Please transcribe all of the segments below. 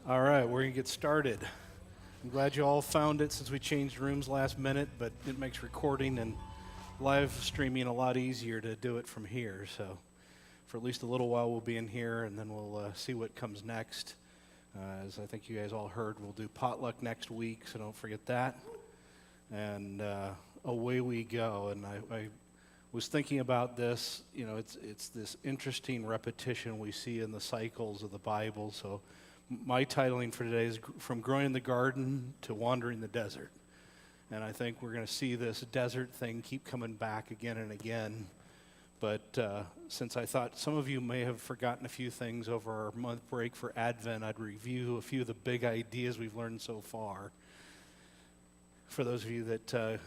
All right, we're going to get started. I'm glad you all found it since we changed rooms last minute, but it makes recording and live streaming a lot easier to do it from here. So for at least a little while, we'll be in here, and then we'll see what comes next. As I think you guys all heard, we'll do potluck next week, so don't forget that. And away we go. And I was thinking about this. You know, it's this interesting repetition we see in the cycles of the Bible. So my titling for today is From Growing in the Garden to Wandering the Desert. And I think we're going to see this desert thing keep coming back again and again. But since I thought some of you may have forgotten a few things over our month break for Advent, I'd review a few of the big ideas we've learned so far. For those of you that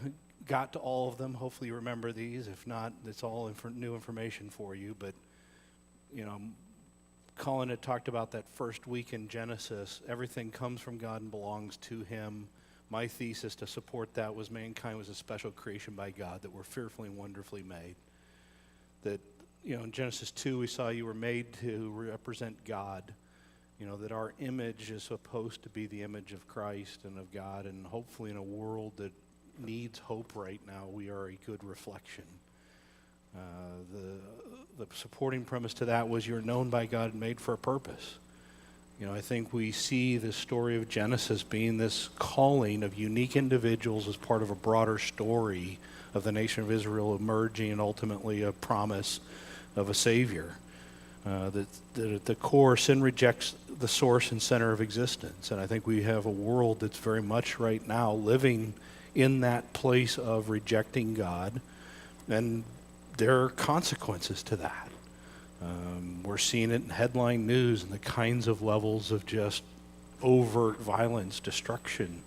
got to all of them, hopefully you remember these. If not, it's all new information for you. But, you know, Colin had talked about that first week in Genesis. Everything comes from God and belongs to Him. My thesis to support that was mankind was a special creation by God, that we're fearfully and wonderfully made. That, you know, in Genesis 2, we saw you were made to represent God. You know, that our image is supposed to be the image of Christ and of God, and hopefully in a world that needs hope right now, we are a good reflection. The supporting premise to that was you're known by God and made for a purpose. You know, I think we see the story of Genesis being this calling of unique individuals as part of a broader story of the nation of Israel emerging and ultimately a promise of a Savior. That at the core, sin rejects the source and center of existence. And I think we have a world that's very much right now living in that place of rejecting God, and there are consequences to that. We're seeing it in headline news and the kinds of levels of just overt violence, destruction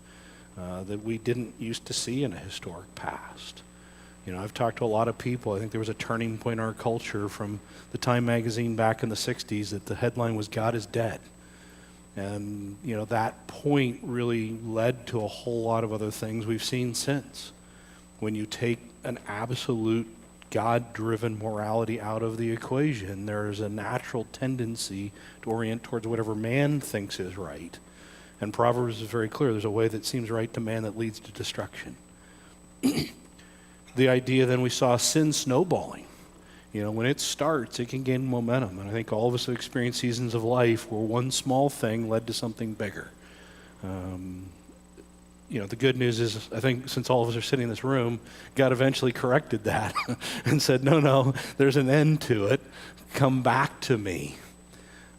that we didn't used to see in a historic past. You know, I've talked to a lot of people. I think there was a turning point in our culture from the Time magazine back in the 60s that the headline was God is dead. And, you know, that point really led to a whole lot of other things we've seen since. When you take an absolute God-driven morality out of the equation, there is a natural tendency to orient towards whatever man thinks is right. And Proverbs is very clear. There's a way that seems right to man that leads to destruction. The idea then we saw sin snowballing. You know, when it starts, it can gain momentum. And I think all of us have experienced seasons of life where one small thing led to something bigger. You know, the good news is, I think since all of us are sitting in this room, God eventually corrected that and said, no, there's an end to it. Come back to me.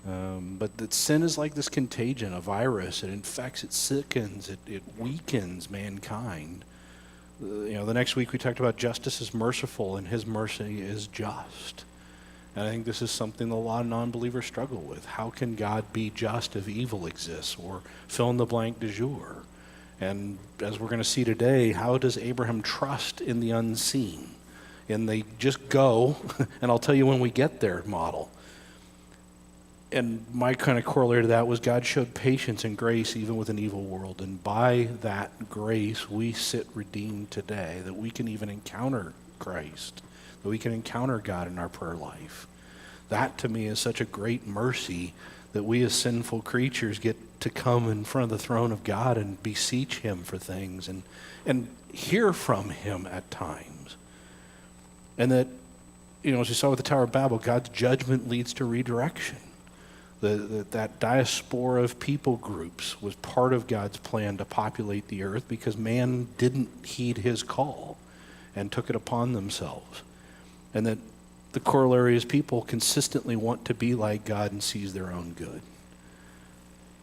But that sin is like this contagion, a virus. It infects, it sickens, it weakens mankind. You know, the next week we talked about justice is merciful and His mercy is just. And I think this is something a lot of non-believers struggle with. How can God be just if evil exists? Or fill in the blank du jour. And as we're going to see today, how does Abraham trust in the unseen? And they just go, and I'll tell you when we get there model. And my kind of corollary to that was God showed patience and grace even with an evil world. And by that grace, we sit redeemed today, that we can even encounter Christ, that we can encounter God in our prayer life. That to me is such a great mercy that we as sinful creatures get to come in front of the throne of God and beseech Him for things and hear from Him at times. And that, you know, as we saw with the Tower of Babel, God's judgment leads to redirection. That diaspora of people groups was part of God's plan to populate the earth because man didn't heed His call and took it upon themselves. And that the corollary is people consistently want to be like God and seize their own good.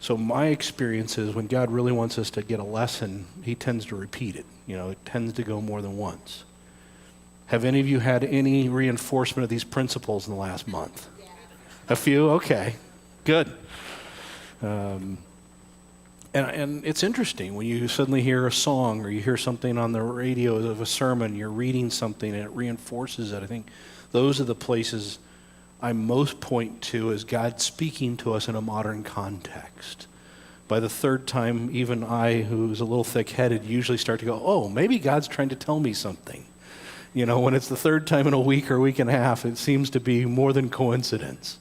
So my experience is when God really wants us to get a lesson, He tends to repeat it. You know, it tends to go more than once. Have any of you had any reinforcement of these principles in the last month? Yeah. A few? Okay. Good. And it's interesting when you suddenly hear a song or you hear something on the radio of a sermon, you're reading something and it reinforces it. I think those are the places I most point to as God speaking to us in a modern context. By the third time, even I, who's a little thick-headed, usually start to go, oh, maybe God's trying to tell me something. You know, when it's the third time in a week or a week and a half, it seems to be more than coincidence.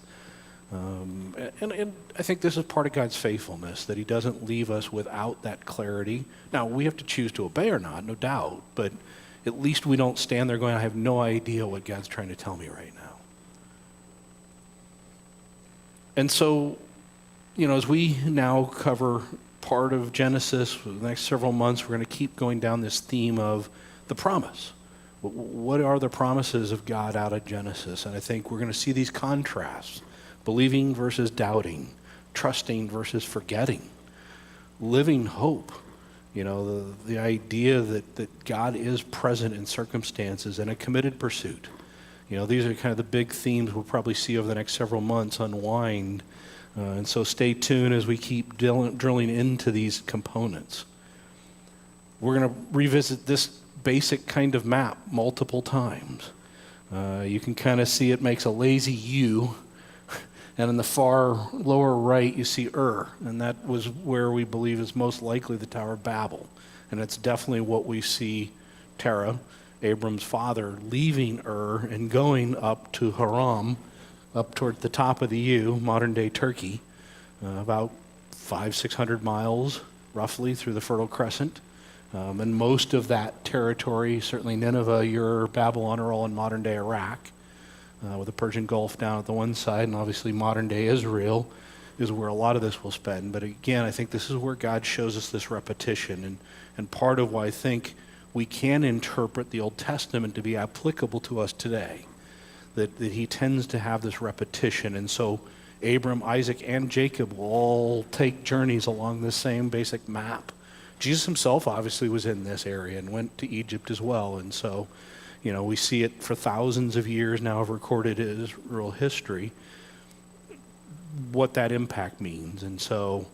And I think this is part of God's faithfulness, that he doesn't leave us without that clarity. Now, we have to choose to obey or not, no doubt, but at least we don't stand there going, I have no idea what God's trying to tell me right now. And so, as we now cover part of Genesis for the next several months, we're going to keep going down this theme of the promise. What are the promises of God out of Genesis? And I think we're going to see these contrasts. Believing versus doubting, trusting versus forgetting, living hope. The idea that God is present in circumstances and a committed pursuit. These are kind of the big themes we'll probably see over the next several months unwind. And so stay tuned as we keep drilling into these components. We're going to revisit this basic kind of map multiple times. You can kind of see it makes a lazy U. And in the far lower right, you see Ur, and that was where we believe is most likely the Tower of Babel. And it's definitely what we see Terah, Abram's father, leaving Ur and going up to Haram, up toward the top of the U, modern-day Turkey, about 500-600 miles, roughly, through the Fertile Crescent. And most of that territory, certainly Nineveh, Ur, Babylon, are all in modern-day Iraq. With the Persian Gulf down at the one side, and obviously modern-day Israel is where a lot of this will spend. But again, I think this is where God shows us this repetition, and part of why I think we can interpret the Old Testament to be applicable to us today, that he tends to have this repetition. And so Abram, Isaac, and Jacob will all take journeys along this same basic map. Jesus himself obviously was in this area and went to Egypt as well, and so we see it for thousands of years now of recorded Israel history, what that impact means. And so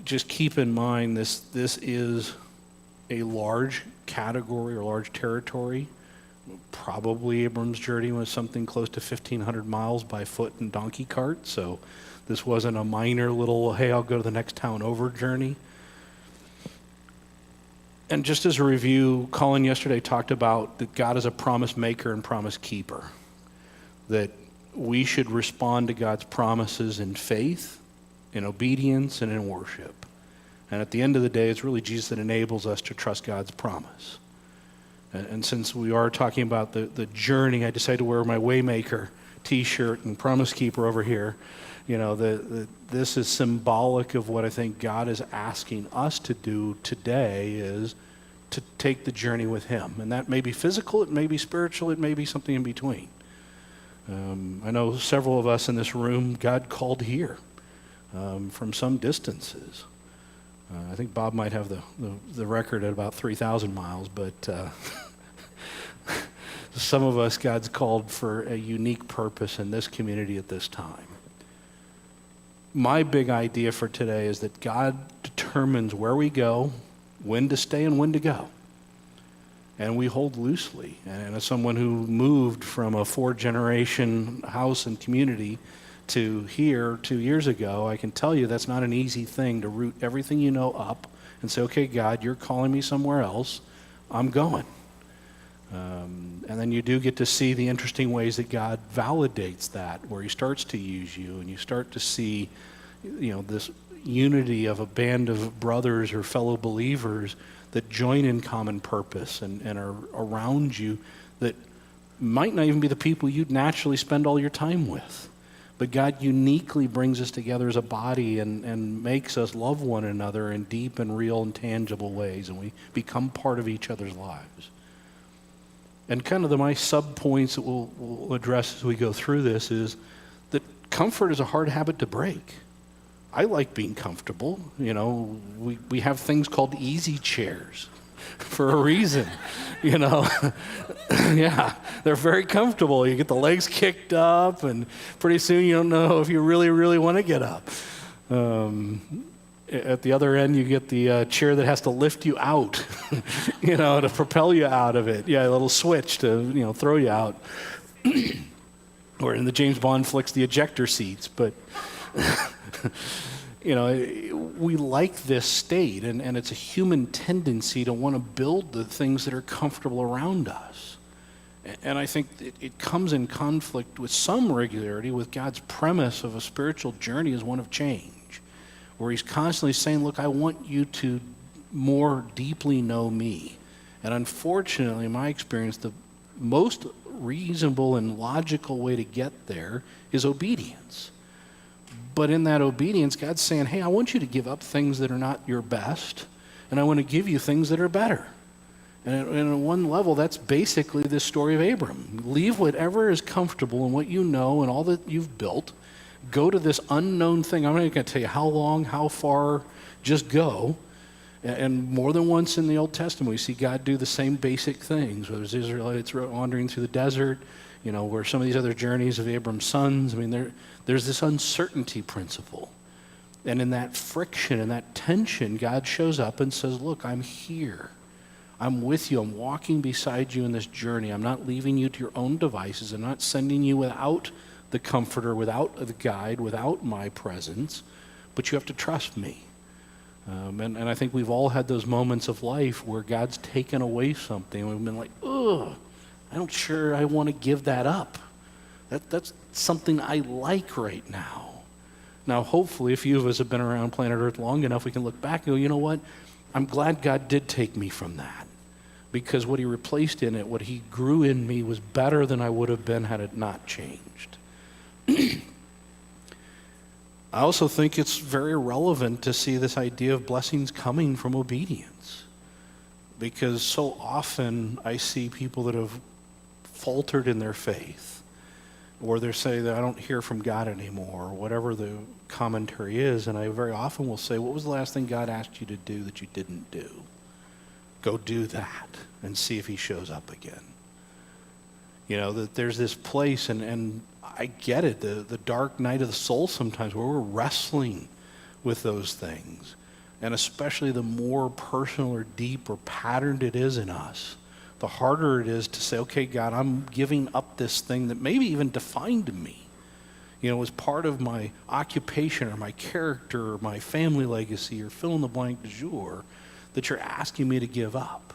just keep in mind this is a large category or large territory. Probably Abram's journey was something close to 1,500 miles by foot and donkey cart. So this wasn't a minor little, hey, I'll go to the next town over journey. And just as a review, Colin yesterday talked about that God is a promise maker and promise keeper, that we should respond to God's promises in faith, in obedience, and in worship. And at the end of the day, it's really Jesus that enables us to trust God's promise. And since we are talking about the journey, I decided to wear my Waymaker t-shirt and promise keeper over here. This is symbolic of what I think God is asking us to do today, is to take the journey with him. And that may be physical, it may be spiritual, it may be something in between. I know several of us in this room, God called here from some distances. I think Bob might have the record at about 3,000 miles, but some of us, God's called for a unique purpose in this community at this time. My big idea for today is that God determines where we go, when to stay and when to go. And we hold loosely. And as someone who moved from a 4-generation house and community to here 2 years ago, I can tell you that's not an easy thing to root everything you know up and say, okay, God, you're calling me somewhere else. I'm going. And then you do get to see the interesting ways that God validates that, where he starts to use you, and you start to see, this unity of a band of brothers or fellow believers that join in common purpose and are around you, that might not even be the people you'd naturally spend all your time with. But God uniquely brings us together as a body and makes us love one another in deep and real and tangible ways, and we become part of each other's lives. And kind of my sub-points that we'll address as we go through this is that comfort is a hard habit to break. I like being comfortable. We have things called easy chairs for a reason, Yeah, they're very comfortable. You get the legs kicked up, and pretty soon you don't know if you really, really want to get up. At the other end, you get the chair that has to lift you out, to propel you out of it. Yeah, a little switch to, throw you out. Or in the James Bond flicks, the ejector seats. But, we like this state, and it's a human tendency to want to build the things that are comfortable around us. And I think it comes in conflict with some regularity with God's premise of a spiritual journey as one of change, where he's constantly saying, look, I want you to more deeply know me. And unfortunately, in my experience, the most reasonable and logical way to get there is obedience. But in that obedience, God's saying, hey, I want you to give up things that are not your best, and I want to give you things that are better. And at one level, that's basically this story of Abram. Leave whatever is comfortable and what you know and all that you've built. Go to this unknown thing. I'm not going to tell you how long, how far, just go. And more than once in the Old Testament, we see God do the same basic things, whether it's Israelites wandering through the desert, where some of these other journeys of Abram's sons. I mean, there's this uncertainty principle. And in that friction and that tension, God shows up and says, look, I'm here. I'm with you. I'm walking beside you in this journey. I'm not leaving you to your own devices. I'm not sending you without the comforter, without the guide, without my presence. But you have to trust me. And I think we've all had those moments of life where God's taken away something. And we've been like, ugh, I'm not sure I want to give that up. That's something I like right now. Now, hopefully, a few of us have been around planet Earth long enough, we can look back and go, you know what? I'm glad God did take me from that. Because what he replaced in it, what he grew in me, was better than I would have been had it not changed. I also think it's very relevant to see this idea of blessings coming from obedience. Because so often I see people that have faltered in their faith, or they say that I don't hear from God anymore, or whatever the commentary is, and I very often will say, what was the last thing God asked you to do that you didn't do? Go do that and see if he shows up again. That there's this place, and I get it, the dark night of the soul sometimes where we're wrestling with those things. And especially the more personal or deep or patterned it is in us, the harder it is to say, okay, God, I'm giving up this thing that maybe even defined me. Was part of my occupation or my character or my family legacy or fill in the blank du jour, that you're asking me to give up.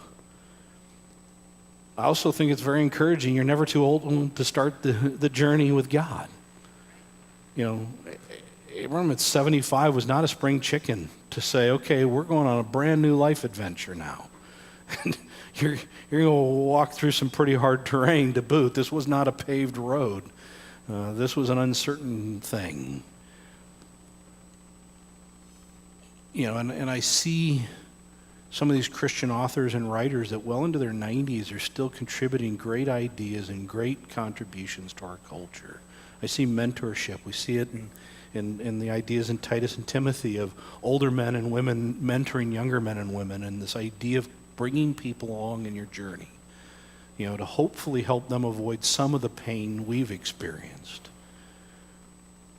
I also think it's very encouraging. You're never too old to start the journey with God. Abram at 75 was not a spring chicken to say, okay, we're going on a brand new life adventure now. You're going to walk through some pretty hard terrain to boot. This was not a paved road. This was an uncertain thing. And I see some of these Christian authors and writers that well into their 90s are still contributing great ideas and great contributions to our culture. I see mentorship. We see it in the ideas in Titus and Timothy of older men and women mentoring younger men and women, and this idea of bringing people along in your journey, to hopefully help them avoid some of the pain we've experienced.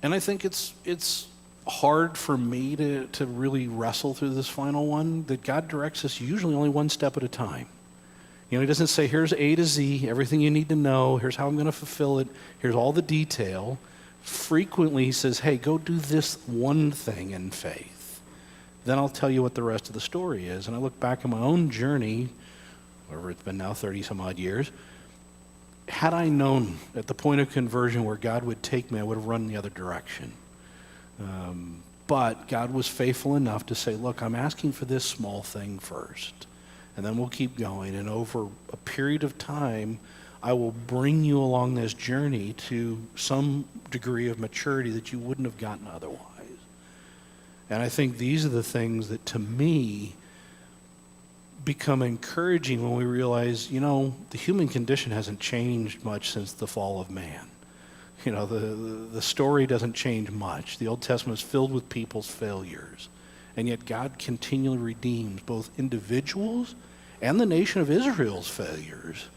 And I think it's hard for me to really wrestle through this final one, that God directs us usually only one step at a time. He doesn't say, here's A to Z, everything you need to know, here's how I'm going to fulfill it, here's all the detail. Frequently he says, hey, go do this one thing in faith. Then I'll tell you what the rest of the story is. And I look back at my own journey, whatever it's been now, 30 some odd years. Had I known at the point of conversion where God would take me, I would have run the other direction. But God was faithful enough to say, look, I'm asking for this small thing first, and then we'll keep going. And over a period of time, I will bring you along this journey to some degree of maturity that you wouldn't have gotten otherwise. And I think these are the things that, to me, become encouraging when we realize, the human condition hasn't changed much since the fall of man. The story doesn't change much. The Old Testament is filled with people's failures. And yet God continually redeems both individuals and the nation of Israel's failures.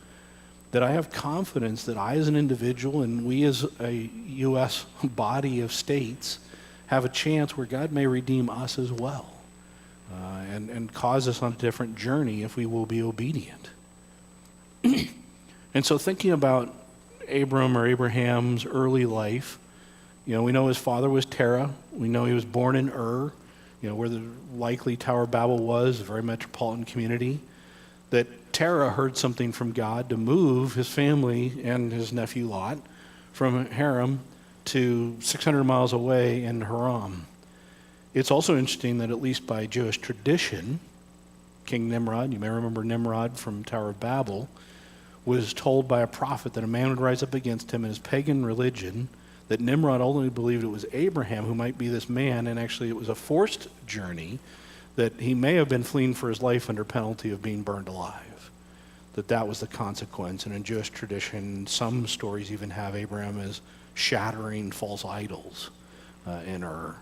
That I have confidence that I as an individual and we as a U.S. body of states have a chance where God may redeem us as well. And cause us on a different journey if we will be obedient. And so thinking about Abram or Abraham's early life, we know his father was Terah. We know he was born in Ur, where the likely Tower of Babel was, a very metropolitan community. That Terah heard something from God to move his family and his nephew Lot from Haran to 600 miles away in Haran. It's also interesting that at least by Jewish tradition, King Nimrod, you may remember Nimrod from Tower of Babel, was told by a prophet that a man would rise up against him in his pagan religion, that Nimrod only believed it was Abraham who might be this man, and actually it was a forced journey, that he may have been fleeing for his life under penalty of being burned alive, that was the consequence. And in Jewish tradition, some stories even have Abraham as shattering false idols in Ur.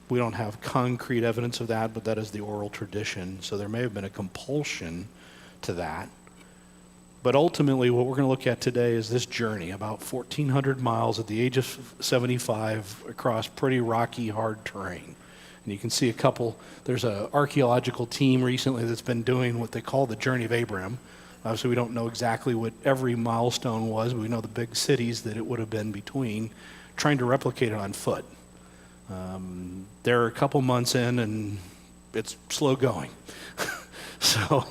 We don't have concrete evidence of that, but that is the oral tradition. So there may have been a compulsion to that. But ultimately, what we're going to look at today is this journey, about 1,400 miles at the age of 75 across pretty rocky, hard terrain. And you can see there's an archaeological team recently that's been doing what they call the Journey of Abraham. Obviously, we don't know exactly what every milestone was, but we know the big cities that it would have been between, trying to replicate it on foot. They're a couple months in, and it's slow going. So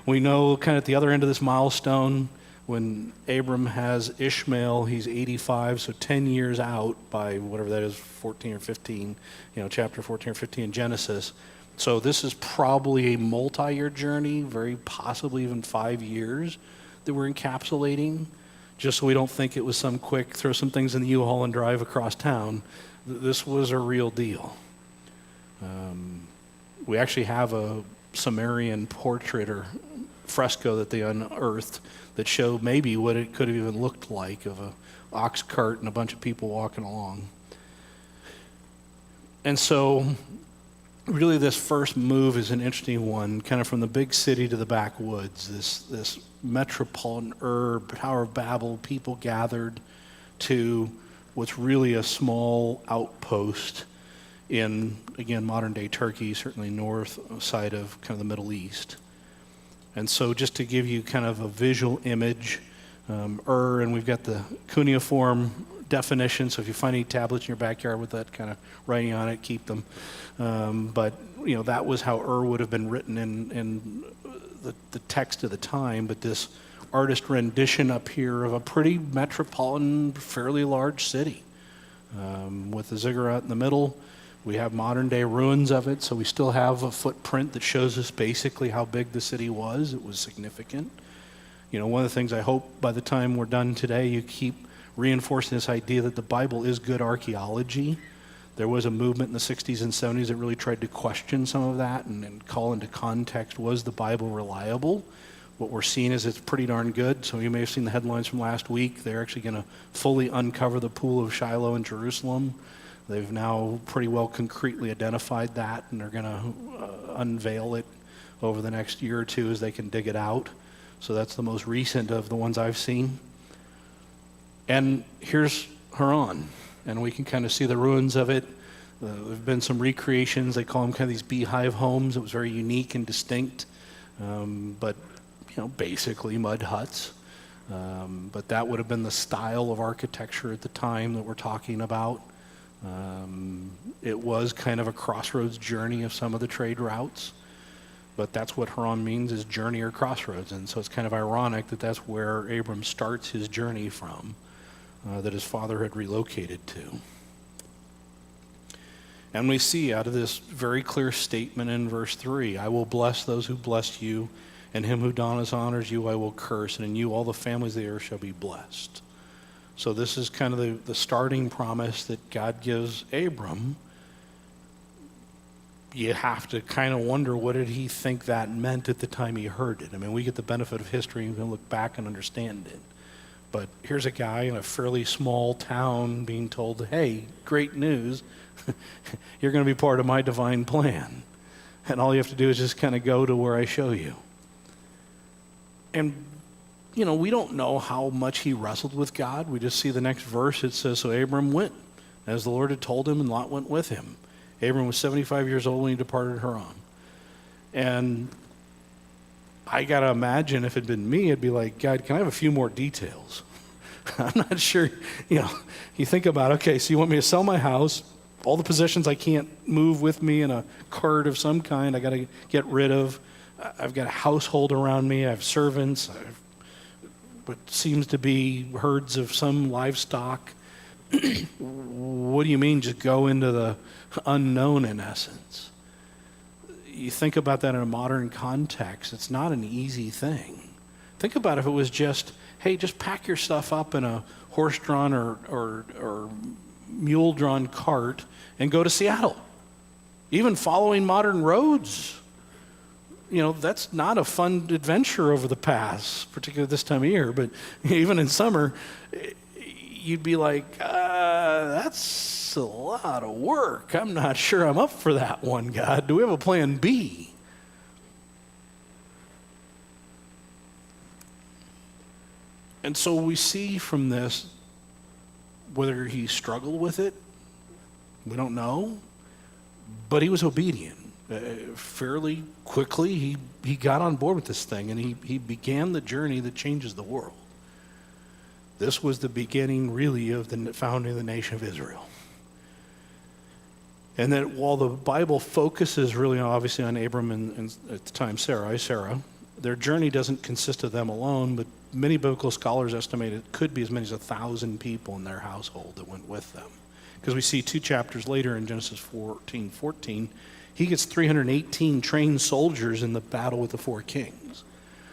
we know kind of at the other end of this milestone, when Abram has Ishmael, he's 85, so 10 years out by whatever that is, 14 or 15, chapter 14 or 15 in Genesis. So this is probably a multi-year journey, very possibly even 5 years that we're encapsulating, just so we don't think it was some quick, throw some things in the U-Haul and drive across town. This was a real deal. We actually have a Sumerian portrait or fresco that they unearthed that showed maybe what it could have even looked like, of a ox cart and a bunch of people walking along. And so really this first move is an interesting one, kind of from the big city to the backwoods, this metropolitan Tower of Babel, people gathered, to what's really a small outpost in, again, modern-day Turkey, certainly north side of kind of the Middle East. And so just to give you kind of a visual image, and we've got the cuneiform definition, so if you find any tablets in your backyard with that kind of writing on it, keep them. But that was how would have been written in the text of the time, but this artist rendition up here of a pretty metropolitan, fairly large city, with the ziggurat in the middle. We have modern day ruins of it, so we still have a footprint that shows us basically how big the city was. It was significant. One of the things I hope by the time we're done today, you keep reinforcing this idea that the Bible is good archaeology. There was a movement in the 60s and 70s that really tried to question some of that and call into context, was the Bible reliable? What we're seeing is it's pretty darn good. So you may have seen the headlines from last week. They're actually going to fully uncover the pool of Shiloh in Jerusalem. They've now pretty well concretely identified that, and they're going to unveil it over the next year or two as they can dig it out. So that's the most recent of the ones I've seen. And here's Haran, and we can kind of see the ruins of it. There have been some recreations. They call them kind of these beehive homes. It was very unique and distinct, but basically mud huts. But that would have been the style of architecture at the time that we're talking about. It was kind of a crossroads journey of some of the trade routes, but that's what Haran means, is journey or crossroads. And so it's kind of ironic that that's where Abram starts his journey from, that his father had relocated to. And we see out of this very clear statement in verse 3, I will bless those who bless you, and him who honors you I will curse, and in you all the families of the earth shall be blessed. So this is kind of the starting promise that God gives Abram. You have to kind of wonder, what did he think that meant at the time he heard it? I mean, we get the benefit of history and we can look back and understand it. But here's a guy in a fairly small town being told, hey, great news, you're going to be part of my divine plan. And all you have to do is just kind of go to where I show you. And we don't know how much he wrestled with God. We just see the next verse. It says, so Abram went, as the Lord had told him, and Lot went with him. Abram was 75 years old when he departed Haran. And I got to imagine if it had been me, I'd be like, God, can I have a few more details? I'm not sure. You think about, okay, so you want me to sell my house, all the possessions I can't move with me in a cart of some kind I got to get rid of. I've got a household around me. I have servants. I have what seems to be herds of some livestock. What do you mean just go into the unknown in essence? You think about that in a modern context, it's not an easy thing. Think about if it was just, hey, just pack your stuff up in a horse-drawn or mule-drawn cart and go to Seattle. Even following modern roads, that's not a fun adventure over the pass, particularly this time of year, but even in summer, you'd be like, that's a lot of work. I'm not sure I'm up for that one, God. Do we have a plan B? And so we see from this, whether he struggled with it, we don't know, but he was obedient. Fairly quickly, he got on board with this thing, and he began the journey that changes the world. This was the beginning, really, of the founding of the nation of Israel. And that while the Bible focuses really obviously on Abram and at the time Sarah, their journey doesn't consist of them alone, but many biblical scholars estimate it could be as many as 1,000 people in their household that went with them. Because we see 2 chapters later in Genesis 14, he gets 318 trained soldiers in the battle with the 4 kings.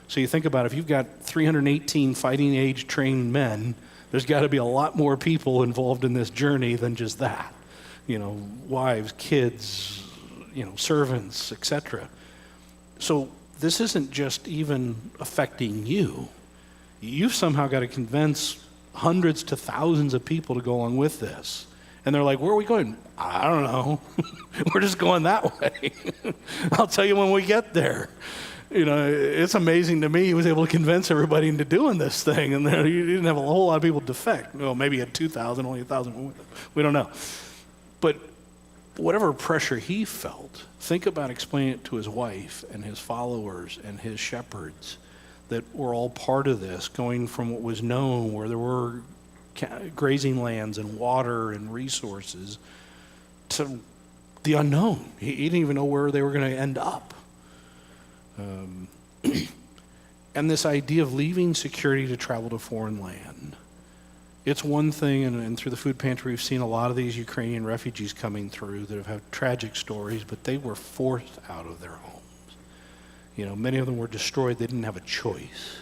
So you think about it, if you've got 318 fighting age trained men, there's got to be a lot more people involved in this journey than just that. Wives, kids, servants, etc. So this isn't just even affecting you. You've somehow got to convince hundreds to thousands of people to go along with this. And they're like, where are we going? I don't know. We're just going that way. I'll tell you when we get there. It's amazing to me he was able to convince everybody into doing this thing. And you didn't have a whole lot of people defect. Well, maybe he had 2,000, only 1,000. We don't know. But whatever pressure he felt, think about explaining it to his wife and his followers and his shepherds that were all part of this, going from what was known, where there were grazing lands and water and resources, to the unknown. He didn't even know where they were going to end up. And this idea of leaving security to travel to foreign land. It's one thing, and through the food pantry we've seen a lot of these Ukrainian refugees coming through that have had tragic stories, but they were forced out of their homes. Many of them were destroyed. They didn't have a choice.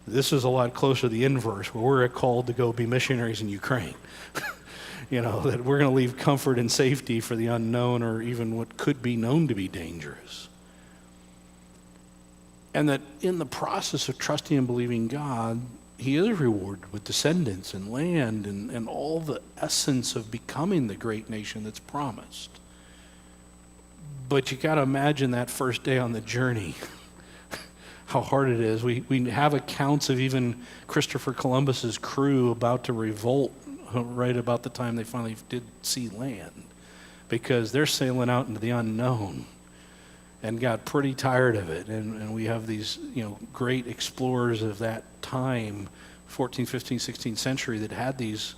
This is a lot closer to the inverse, where we're called to go be missionaries in Ukraine. That we're going to leave comfort and safety for the unknown or even what could be known to be dangerous. And that in the process of trusting and believing God, he is rewarded with descendants and land and all the essence of becoming the great nation that's promised. But you got to imagine that first day on the journey, how hard it is. We have accounts of even Christopher Columbus's crew about to revolt right about the time they finally did see land, because they're sailing out into the unknown and got pretty tired of it. And we have these great explorers of that time, 14th, 15th, 16th century, that had these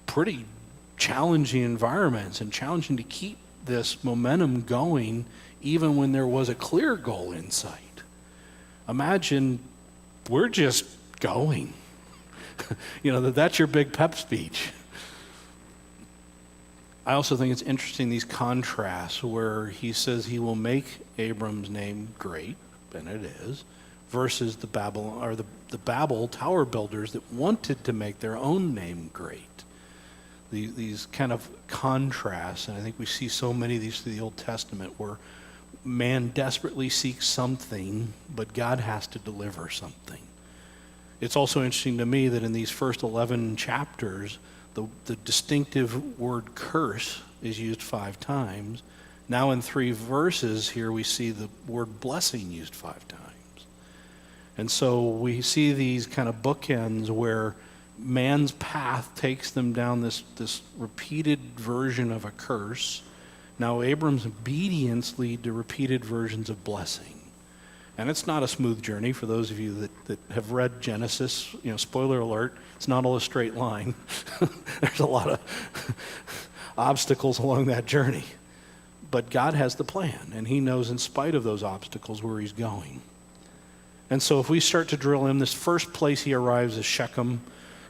pretty challenging environments and challenging to keep this momentum going even when there was a clear goal in sight. Imagine we're just going. That's your big pep speech. I also think it's interesting, these contrasts where he says he will make Abram's name great, and it is, versus the Babel tower builders that wanted to make their own name great. These kind of contrasts, and I think we see so many of these through the Old Testament where man desperately seeks something, but God has to deliver something. It's also interesting to me that in these first 11 chapters, the distinctive word curse is used 5 times. Now in 3 verses here, we see the word blessing used 5 times. And so we see these kind of bookends where man's path takes them down this repeated version of a curse. Now Abram's obedience lead to repeated versions of blessing. And it's not a smooth journey for those of you that have read Genesis. Spoiler alert, it's not all a straight line. There's a lot of obstacles along that journey. But God has the plan, and he knows in spite of those obstacles where he's going. And so if we start to drill in, this first place he arrives is Shechem.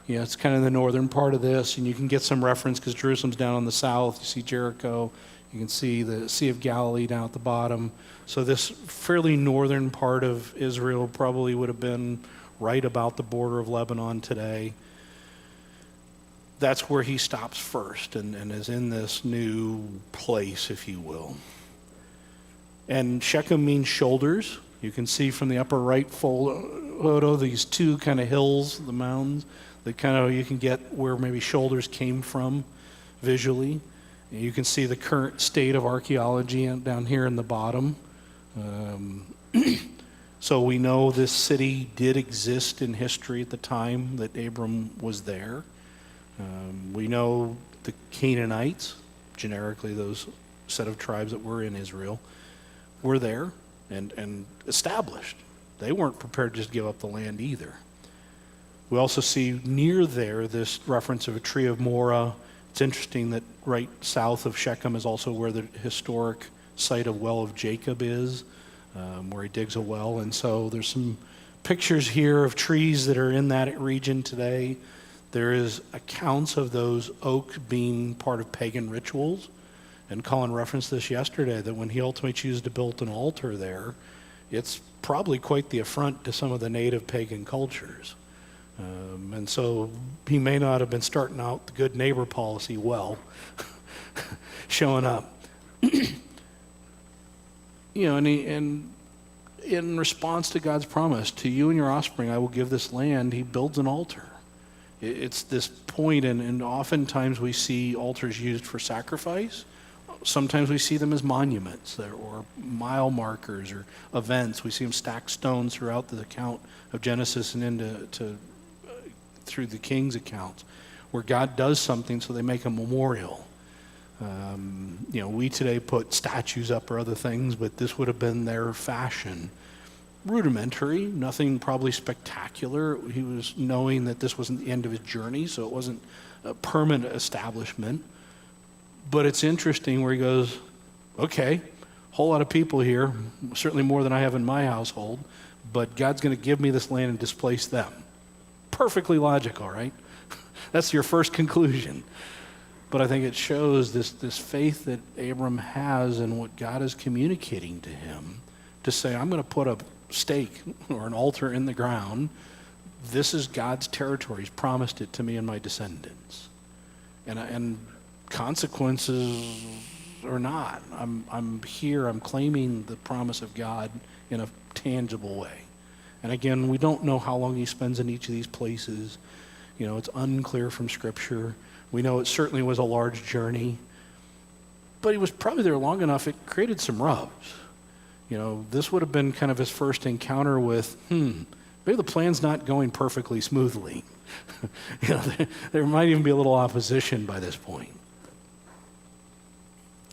It's kind of the northern part of this, and you can get some reference because Jerusalem's down on the south. You see Jericho. You can see the Sea of Galilee down at the bottom. So this fairly northern part of Israel probably would have been right about the border of Lebanon today. That's where he stops first and is in this new place, if you will. And Shechem means shoulders. You can see from the upper right photo these two kind of hills, the mountains, that kind of you can get where maybe shoulders came from visually. You can see the current state of archaeology down here in the bottom. So we know this city did exist in history at the time that Abram was there. We know the Canaanites, generically those set of tribes that were in Israel, were there and established. They weren't prepared to just give up the land either. We also see near there this reference of a tree of Morah. It's interesting that right south of Shechem is also where the historic site of Well of Jacob is, where he digs a well. And so there's some pictures here of trees that are in that region today. There is accounts of those oaks being part of pagan rituals. And Colin referenced this yesterday, that when he ultimately chooses to build an altar there, it's probably quite the affront to some of the native pagan cultures. And so he may not have been starting out the good neighbor policy well, showing up. And in response to God's promise, to you and your offspring, I will give this land, he builds an altar. It's this point, and oftentimes we see altars used for sacrifice. Sometimes we see them as monuments or mile markers or events. We see them stacked stones throughout the account of Genesis and into through the King's accounts, where God does something, so they make a memorial. We today put statues up or other things, but this would have been their fashion. Rudimentary, nothing probably spectacular. He was knowing that this wasn't the end of his journey, so it wasn't a permanent establishment. But it's interesting where he goes, okay, whole lot of people here, certainly more than I have in my household, but God's going to give me this land and displace them. Perfectly logical, right? That's your first conclusion. But I think it shows this faith that Abram has in what God is communicating to him, to say, I'm going to put a stake or an altar in the ground. This is God's territory. He's promised it to me and my descendants. And consequences or not, I'm here, I'm claiming the promise of God in a tangible way. And again, we don't know how long he spends in each of these places. It's unclear from Scripture. We know it certainly was a large journey. But he was probably there long enough, it created some rubs. This would have been kind of his first encounter with, maybe the plan's not going perfectly smoothly. There might even be a little opposition by this point.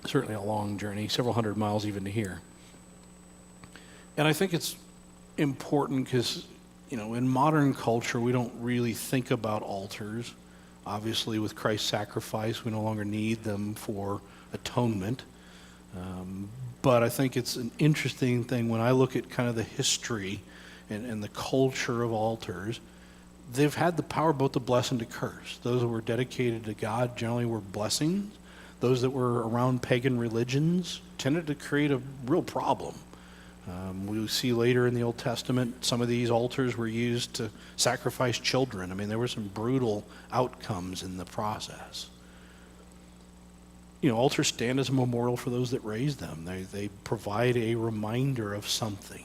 Certainly a long journey, several hundred miles even to here. And I think it's important because, in modern culture, we don't really think about altars. Obviously, with Christ's sacrifice, we no longer need them for atonement. But I think it's an interesting thing when I look at kind of the history and the culture of altars. They've had the power both to bless and to curse. Those that were dedicated to God generally were blessings. Those that were around pagan religions tended to create a real problem. We see later in the Old Testament, some of these altars were used to sacrifice children. I mean, there were some brutal outcomes in the process. Altars stand as a memorial for those that raised them. They provide a reminder of something.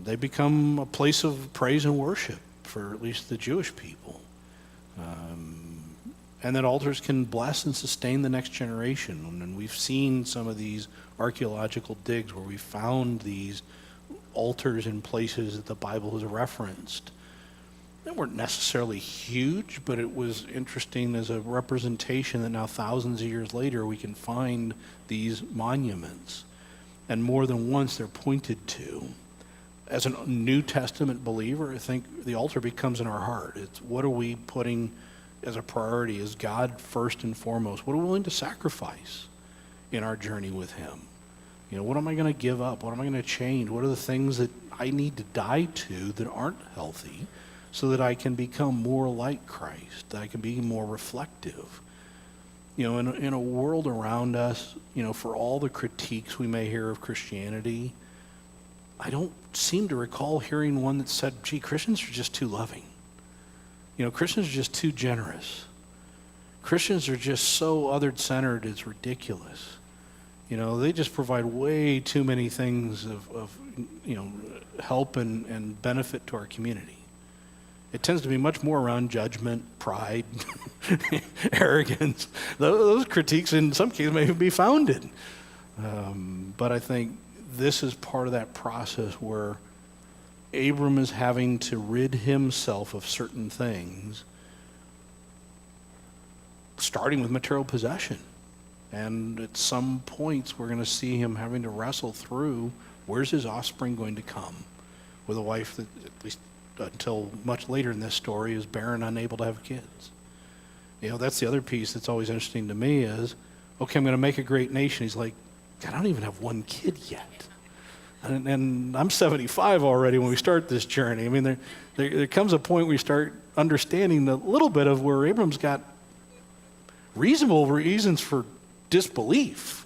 They become a place of praise and worship for at least the Jewish people. And that altars can bless and sustain the next generation. And we've seen some of these archaeological digs where we found these altars in places that the Bible has referenced. They weren't necessarily huge, but it was interesting as a representation that now thousands of years later we can find these monuments. And more than once they're pointed to. As a New Testament believer, I think the altar becomes in our heart. It's what are we putting as a priority? Is God first and foremost? What are we willing to sacrifice in our journey with him? What am I going to give up? What am I going to change? What are the things that I need to die to that aren't healthy so that I can become more like Christ, that I can be more reflective? In a world around us, for all the critiques we may hear of Christianity, I don't seem to recall hearing one that said, gee, Christians are just too loving. Christians are just too generous. Christians are just so other-centered, it's ridiculous. They just provide way too many things of help and benefit to our community. It tends to be much more around judgment, pride, arrogance. Those critiques in some cases may even be founded. But I think this is part of that process where Abram is having to rid himself of certain things, starting with material possession. And at some points, we're going to see him having to wrestle through, where's his offspring going to come? With a wife that, at least until much later in this story, is barren, unable to have kids. That's the other piece that's always interesting to me is, okay, I'm going to make a great nation. He's like, God, I don't even have one kid yet. And I'm 75 already when we start this journey. I mean, there comes a point where you start understanding a little bit of where Abram's got reasonable reasons for disbelief.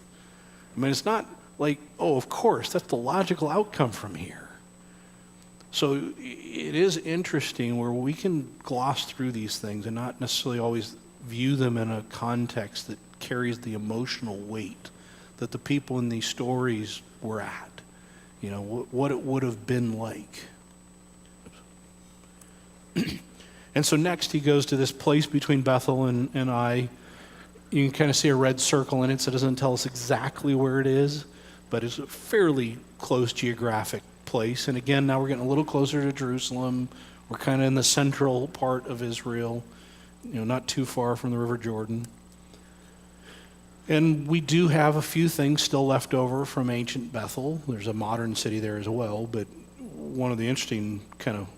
I mean, it's not like, oh, of course, that's the logical outcome from here. So it is interesting where we can gloss through these things and not necessarily always view them in a context that carries the emotional weight that the people in these stories were at. What it would have been like. And so next he goes to this place between Bethel and Ai. You can kind of see a red circle in it, so it doesn't tell us exactly where it is, but it's a fairly close geographic place. And again, now we're getting a little closer to Jerusalem. We're kind of in the central part of Israel, not too far from the River Jordan. And we do have a few things still left over from ancient Bethel. There's a modern city there as well, but one of the interesting kind of,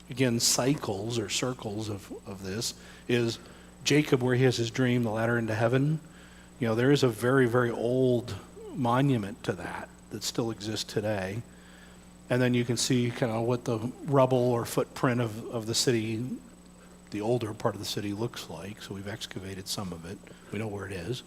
again, cycles or circles of this is Jacob, where he has his dream, the ladder into heaven. There is a very, very old monument to that still exists today. And then you can see kind of what the rubble or footprint of the city, the older part of the city, looks like. So we've excavated some of it. We know where it is.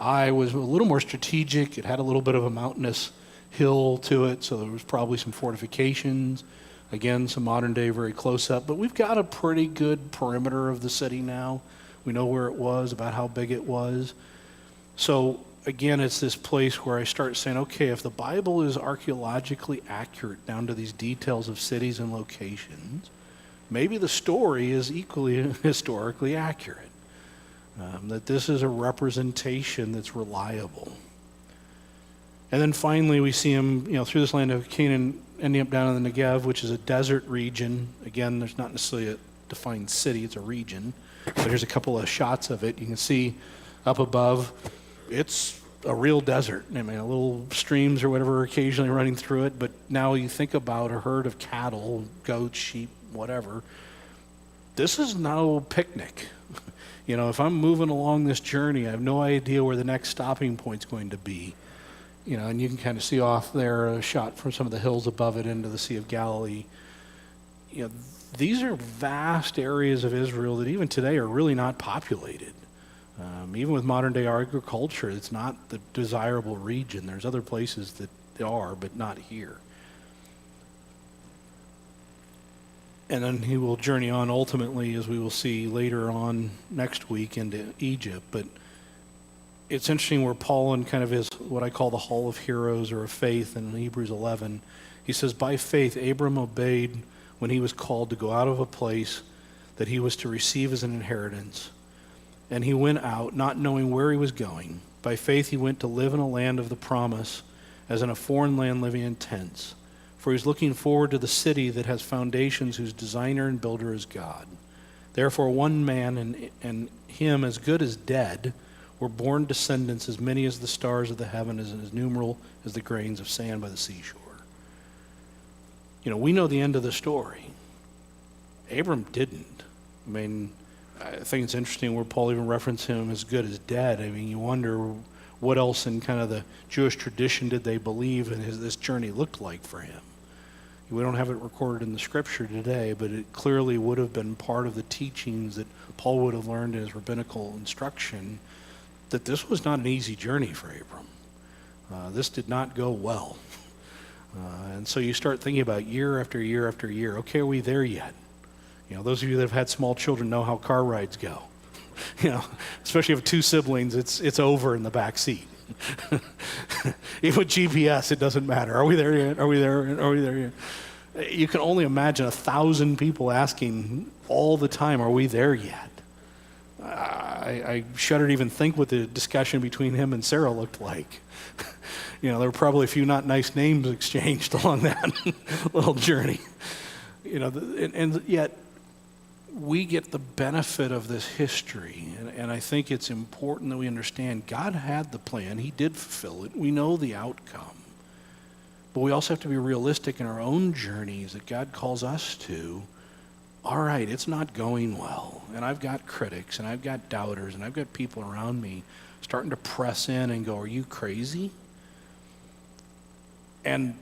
I was a little more strategic. It had a little bit of a mountainous hill to it, so there was probably some fortifications. Again, some modern day, very close up. But we've got a pretty good perimeter of the city now. We know where it was, about how big it was. So again, it's this place where I start saying, okay, if the Bible is archaeologically accurate down to these details of cities and locations, maybe the story is equally historically accurate. That this is a representation that's reliable. And then finally we see him, through this land of Canaan, ending up down in the Negev, which is a desert region. Again, there's not necessarily a defined city, it's a region. But here's a couple of shots of it. You can see up above, it's a real desert. I mean, little streams or whatever are occasionally running through it, but now you think about a herd of cattle, goats, sheep, whatever. This is no picnic. If I'm moving along this journey, I have no idea where the next stopping point's going to be. And you can kind of see off there a shot from some of the hills above it into the Sea of Galilee. These are vast areas of Israel that even today are really not populated. Even with modern day agriculture, it's not the desirable region. There's other places that are, but not here. And then he will journey on ultimately, as we will see later on next week, into Egypt. But it's interesting where Paul, in kind of his, what I call the Hall of Heroes or of Faith in Hebrews 11, he says, by faith, Abram obeyed when he was called to go out of a place that he was to receive as an inheritance. And he went out, not knowing where he was going. By faith, he went to live in a land of the promise, as in a foreign land living in tents. For he's looking forward to the city that has foundations, whose designer and builder is God. Therefore, one man and him as good as dead were born descendants as many as the stars of the heaven, as numerable as the grains of sand by the seashore. We know the end of the story. Abram didn't. I think it's interesting where Paul even referenced him as good as dead. I mean, you wonder, what else in kind of the Jewish tradition did they believe and has this journey looked like for him. We don't have it recorded in the scripture today, but it clearly would have been part of the teachings that Paul would have learned in his rabbinical instruction, that this was not an easy journey for Abram. This did not go well. And so you start thinking about year after year after year. Okay, are we there yet? Those of you that have had small children know how car rides go. Especially if 2 siblings, it's over in the back seat. Even with GPS, it doesn't matter. Are we there yet? Are we there yet? Are we there yet? You can only imagine 1,000 people asking all the time, are we there yet? I shudder to even think what the discussion between him and Sarah looked like. There were probably a few not nice names exchanged along that little journey. And yet we get the benefit of this history. And I think it's important that we understand God had the plan. He did fulfill it. We know the outcome. But we also have to be realistic in our own journeys that God calls us to. All right, it's not going well. And I've got critics, and I've got doubters, and I've got people around me starting to press in and go, are you crazy? And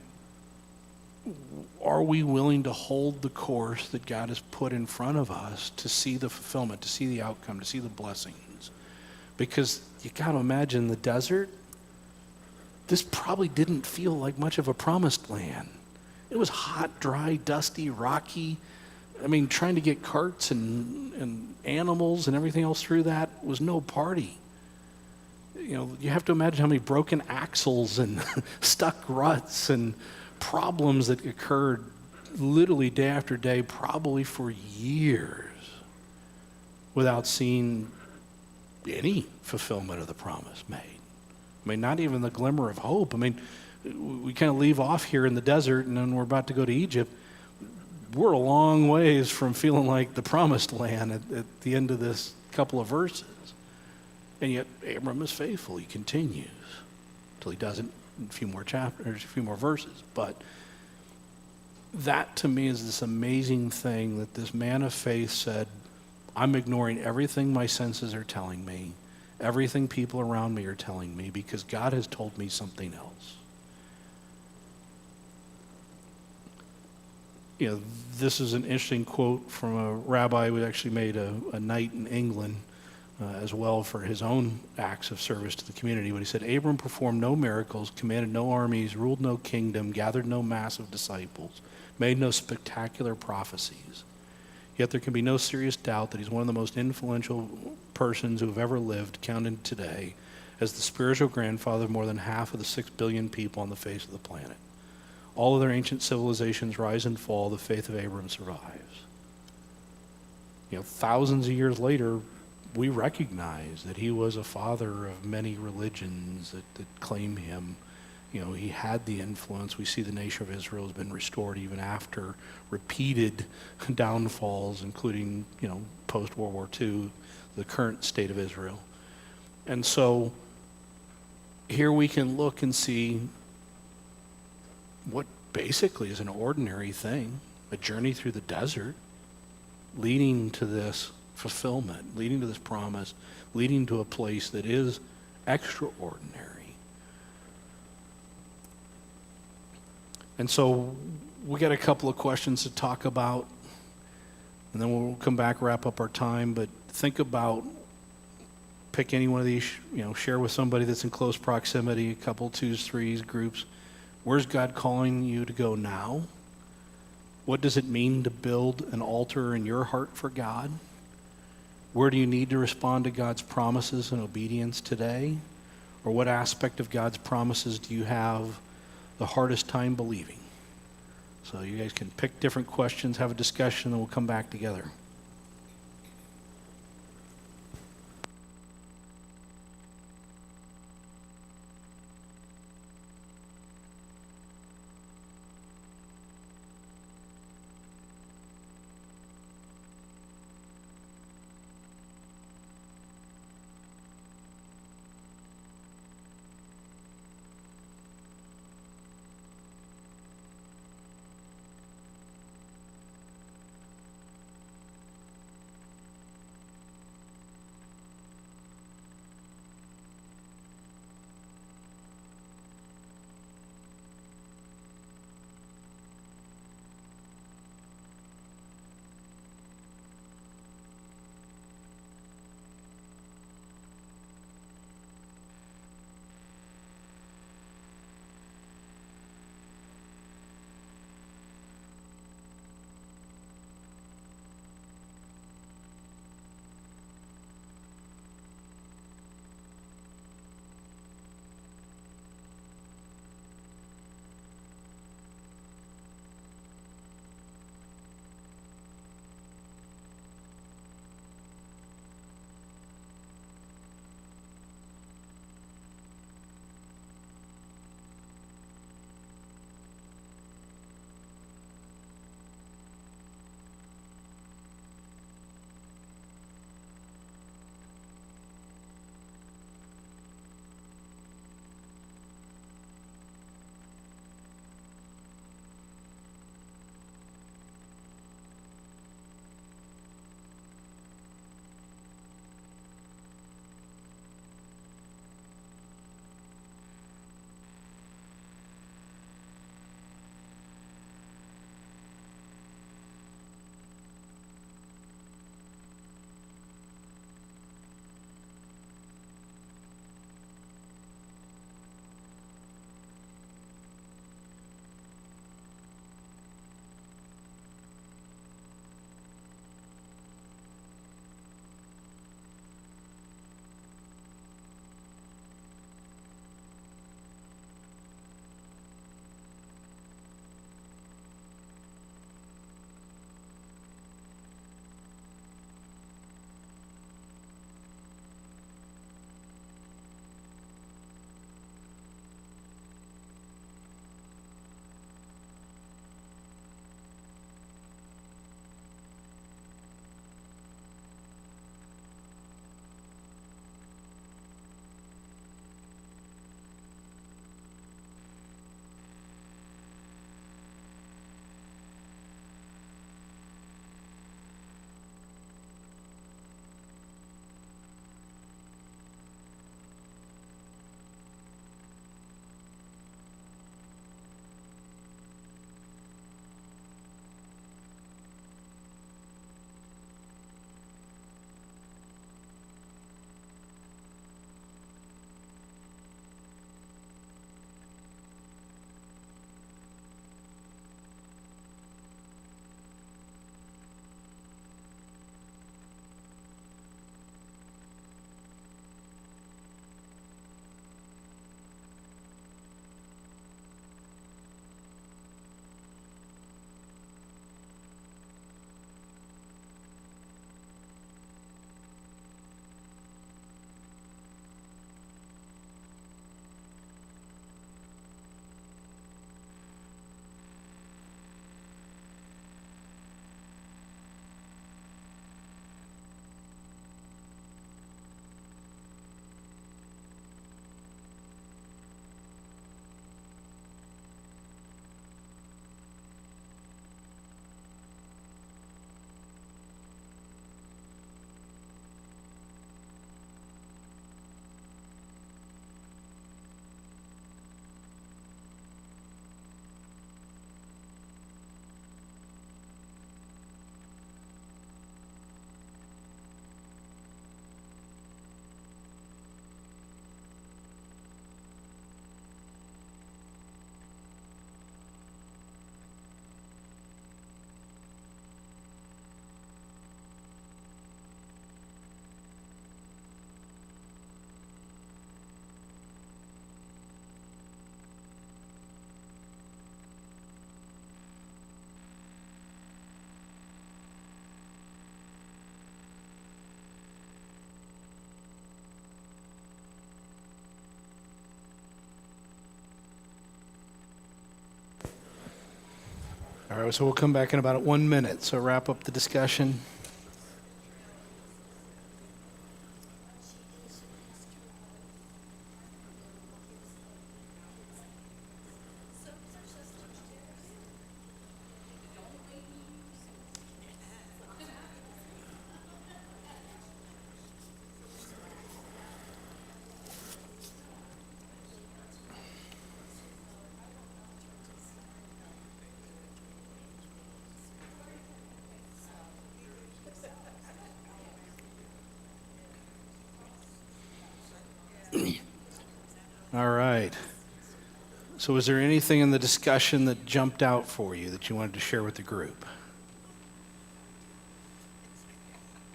are we willing to hold the course that God has put in front of us to see the fulfillment, to see the outcome, to see the blessings? Because you got to imagine the desert, this probably didn't feel like much of a promised land. It was hot, dry, dusty, rocky. I mean, trying to get carts and animals and everything else through that was no party. You have to imagine how many broken axles and stuck ruts and problems that occurred literally day after day, probably for years, without seeing any fulfillment of the promise made. I mean, not even the glimmer of hope. I mean, we kind of leave off here in the desert, and then we're about to go to Egypt. We're a long ways from feeling like the promised land at the end of this couple of verses. And yet, Abram is faithful. He continues until he doesn't in a few more chapters, a few more verses. But that, to me, is this amazing thing that this man of faith said, I'm ignoring everything my senses are telling me, everything people around me are telling me, because God has told me something else. This is an interesting quote from a rabbi who actually made a night in England as well for his own acts of service to the community. But he said, Abram performed no miracles, commanded no armies, ruled no kingdom, gathered no mass of disciples, made no spectacular prophecies. Yet there can be no serious doubt that he's one of the most influential persons who have ever lived, counted today as the spiritual grandfather of more than half of the 6 billion people on the face of the planet. All of their ancient civilizations rise and fall. The faith of Abram survives. Thousands of years later, we recognize that he was a father of many religions that claim him. He had the influence. We see the nation of Israel has been restored even after repeated downfalls, including, post-World War II, the current state of Israel. And so here we can look and see what basically is an ordinary thing, a journey through the desert, leading to this fulfillment, leading to this promise, leading to a place that is extraordinary. And so we got a couple of questions to talk about, and then we'll come back, wrap up our time. But think about, pick any one of these, share with somebody that's in close proximity, a couple, twos, threes, groups. Where's God calling you to go now? What does it mean to build an altar in your heart for God? Where do you need to respond to God's promises and obedience today? Or what aspect of God's promises do you have the hardest time believing? So you guys can pick different questions, have a discussion, and we'll come back together. All right, so we'll come back in about 1 minute. So wrap up the discussion. All right. So was there anything in the discussion that jumped out for you that you wanted to share with the group?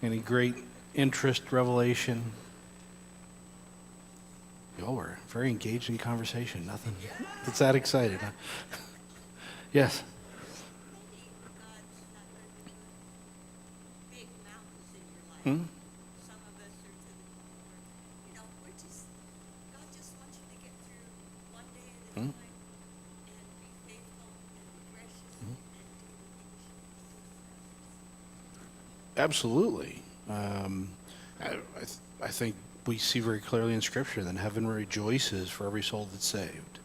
Any great interest, revelation? Y'all were very engaged in conversation. Nothing that's that excited, huh? Yes. Hmm? Absolutely. I think we see very clearly in Scripture that heaven rejoices for every soul that's saved.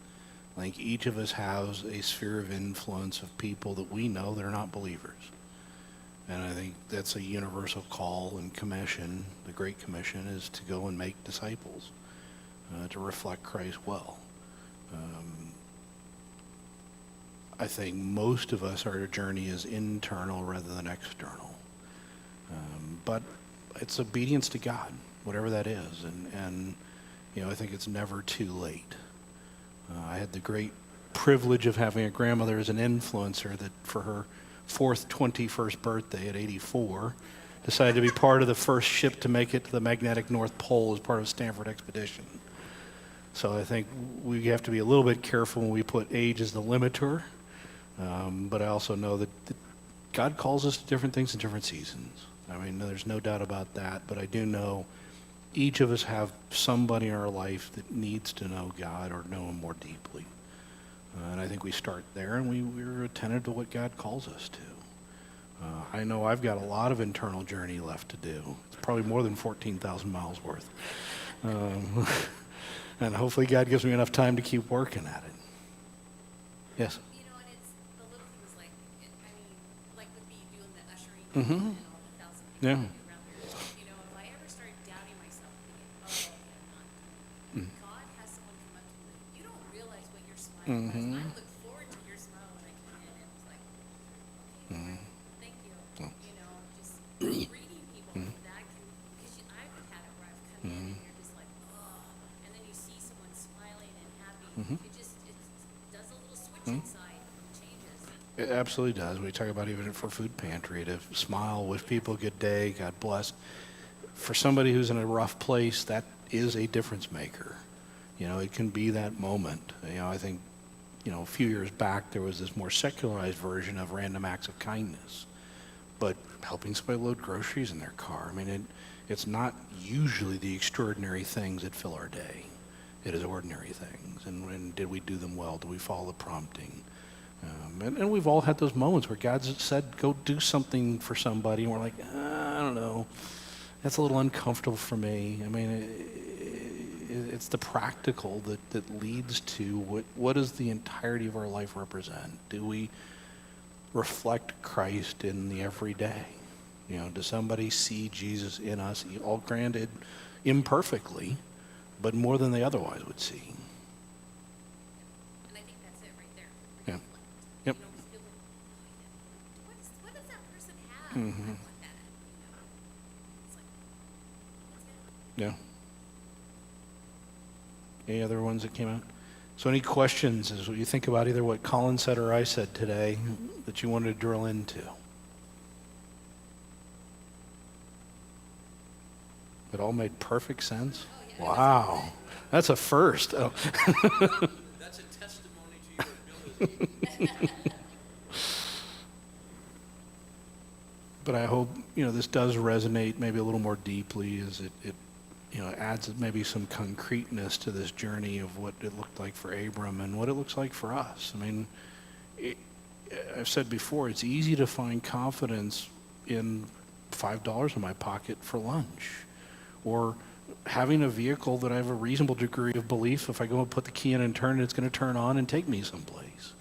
I think each of us has a sphere of influence of people that we know that are not believers. And I think that's a universal call and commission. The Great Commission is to go and make disciples, to reflect Christ well. I think most of us, our journey is internal rather than external. But it's obedience to God, whatever that is. And I think it's never too late. I had the great privilege of having a grandmother as an influencer that for her 21st birthday at 84, decided to be part of the first ship to make it to the magnetic North Pole as part of a Stanford expedition. So I think we have to be a little bit careful when we put age as the limiter. But I also know that God calls us to different things in different seasons. I mean, there's no doubt about that, but I do know each of us have somebody in our life that needs to know God or know Him more deeply. And I think we start there, and we're attentive to what God calls us to. I know I've got a lot of internal journey left to do. It's probably more than 14,000 miles worth. And hopefully God gives me enough time to keep working at it. Yes? And it's the little things like with me doing the ushering Mm-hmm. and all the 1,000 people Yeah. around there. If I ever started doubting myself, thinking, I'm not doing it, God has someone come up to me. You don't realize what your smile does. I look forward to your smile when I come in, and it's like, okay, Lord, thank you. Just greeting people that can, because I've had it where I've come in and you're just like, oh, and then you see someone smiling and happy. It does a little switch inside, changes. It absolutely does. We talk about even for food pantry, to smile, wish people a good day, God bless. For somebody who's in a rough place, that is a difference maker. It can be that moment. I think, a few years back, there was this more secularized version of random acts of kindness. But helping somebody load groceries in their car, I mean, it's not usually the extraordinary things that fill our day. It is ordinary things. And did we do them well? Do we follow the prompting? And we've all had those moments where God's said, go do something for somebody, and we're like, I don't know. That's a little uncomfortable for me. I mean, it's the practical that leads to what does the entirety of our life represent? Do we reflect Christ in the everyday? Does somebody see Jesus in us, all granted imperfectly, but more than they otherwise would see? And I think that's it right there. Yeah. Reflect. Yep. Just feel like, what does that person have? I want that. It's like, that's it. Yeah. Any other ones that came out? So any questions as you think about either what Colin said or I said today that you wanted to drill into? It all made perfect sense? Oh, yeah. Wow. That's a first. Oh. That's a testimony to your ability. But I hope, this does resonate maybe a little more deeply as it adds maybe some concreteness to this journey of what it looked like for Abram and what it looks like for us. I mean, I've said before, it's easy to find confidence in $5 in my pocket for lunch, or having a vehicle that I have a reasonable degree of belief if I go and put the key in and turn it, it's going to turn on and take me someplace.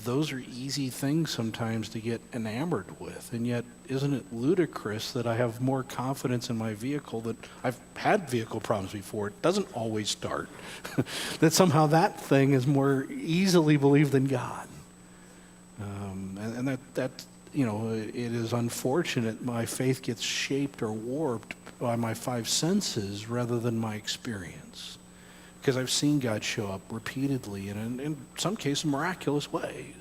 Those are easy things sometimes to get enamored with, and yet isn't it ludicrous that I have more confidence in my vehicle, that I've had vehicle problems before, it doesn't always start, that somehow that thing is more easily believed than God. And it is unfortunate my faith gets shaped or warped by my five senses rather than my experience. Because I've seen God show up repeatedly and in some cases miraculous ways.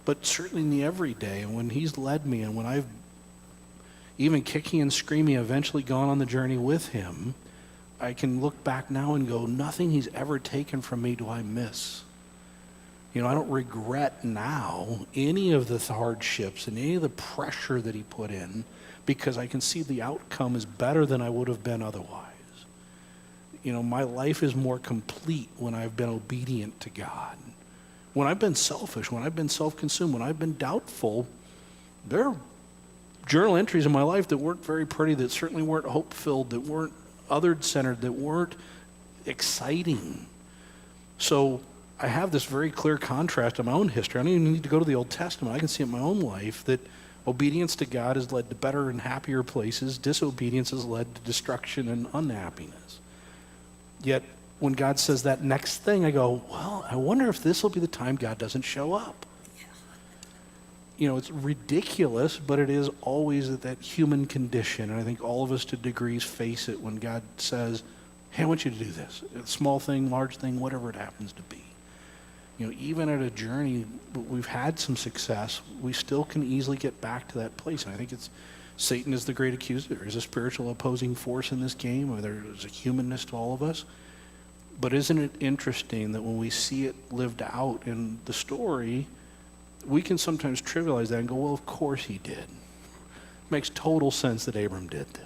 But certainly in the everyday, and when he's led me, and when I've even kicking and screaming eventually gone on the journey with him, I can look back now and go, nothing he's ever taken from me do I miss. I don't regret now any of the hardships and any of the pressure that he put in, because I can see the outcome is better than I would have been otherwise. My life is more complete when I've been obedient to God. When I've been selfish, when I've been self-consumed, when I've been doubtful, there are journal entries in my life that weren't very pretty, that certainly weren't hope-filled, that weren't other-centered, that weren't exciting. So I have this very clear contrast in my own history. I don't even need to go to the Old Testament. I can see in my own life that obedience to God has led to better and happier places. Disobedience has led to destruction and unhappiness. Yet, when God says that next thing, I go, well, I wonder if this will be the time God doesn't show up. It's ridiculous, but it is always that human condition. And I think all of us to degrees face it when God says, hey, I want you to do this. A small thing, large thing, whatever it happens to be. Even at a journey, we've had some success, we still can easily get back to that place. And I think Satan is the great accuser. There's a spiritual opposing force in this game, or there's a humanness to all of us. But isn't it interesting that when we see it lived out in the story, we can sometimes trivialize that and go, well, of course he did. It makes total sense that Abram did this.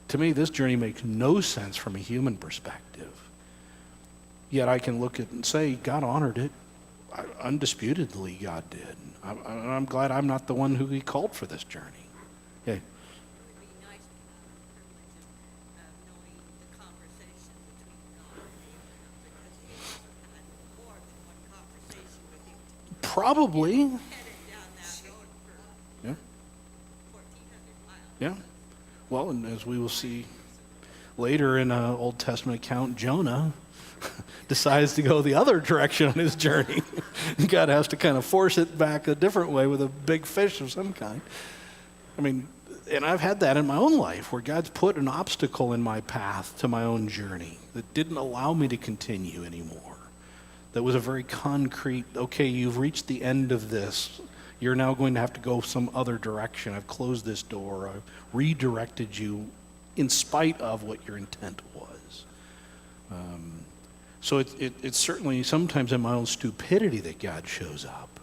To me, this journey makes no sense from a human perspective. Yet I can look at it and say, God honored it. Undisputedly, God did. I'm glad I'm not the one who he called for this journey. Yeah. It would be nice to have the privilege of knowing the conversation between God and Abraham, because Abraham had more than one conversation with him. Probably. Headed down that road for Yeah. 1,400 miles. Yeah. Well, and as we will see later in an Old Testament account, Jonah decides to go the other direction on his journey. God has to kind of force it back a different way with a big fish of some kind. And I've had that in my own life, where God's put an obstacle in my path to my own journey that didn't allow me to continue anymore. That was a very concrete, okay, you've reached the end of this. You're now going to have to go some other direction. I've closed this door. I've redirected you in spite of what your intent was. So it's certainly sometimes in my own stupidity that God shows up.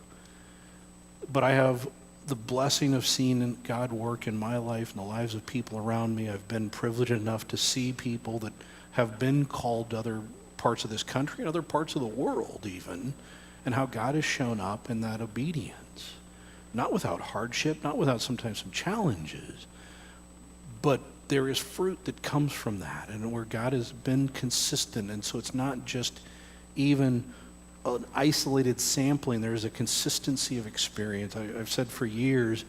But I have the blessing of seeing God work in my life and the lives of people around me. I've been privileged enough to see people that have been called to other parts of this country and other parts of the world even, and how God has shown up in that obedience. Not without hardship, not without sometimes some challenges, but there is fruit that comes from that, and where God has been consistent. And so it's not just even an isolated sampling. There's a consistency of experience. I've said for years,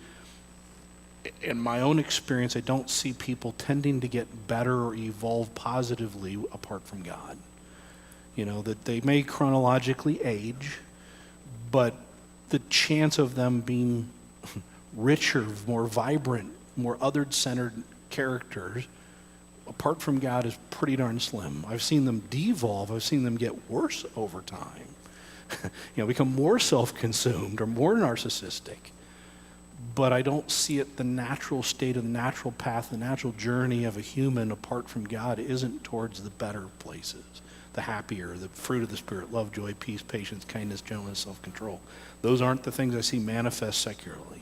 in my own experience, I don't see people tending to get better or evolve positively apart from God. That they may chronologically age, but the chance of them being richer, more vibrant, more other-centered characters apart from God is pretty darn slim. I've seen them devolve. I've seen them get worse over time. Become more self-consumed or more narcissistic. But I don't see it, the natural state of the natural path, the natural journey of a human apart from God isn't towards the better places, the happier, the fruit of the Spirit, love, joy, peace, patience, kindness, gentleness, self-control. Those aren't the things I see manifest secularly.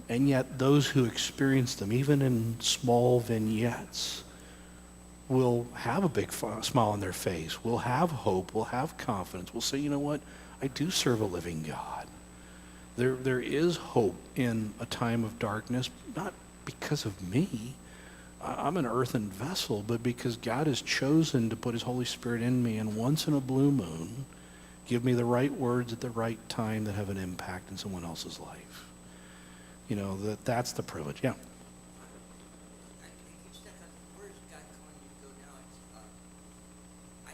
And yet those who experience them, even in small vignettes, will have a big smile on their face, will have hope, will have confidence, will say, you know what, I do serve a living God. There is hope in a time of darkness, not because of me. I'm an earthen vessel, but because God has chosen to put his Holy Spirit in me, and once in a blue moon, give me the right words at the right time that have an impact in someone else's life. You know, that's the privilege. Yeah. Where's God calling you to go now? How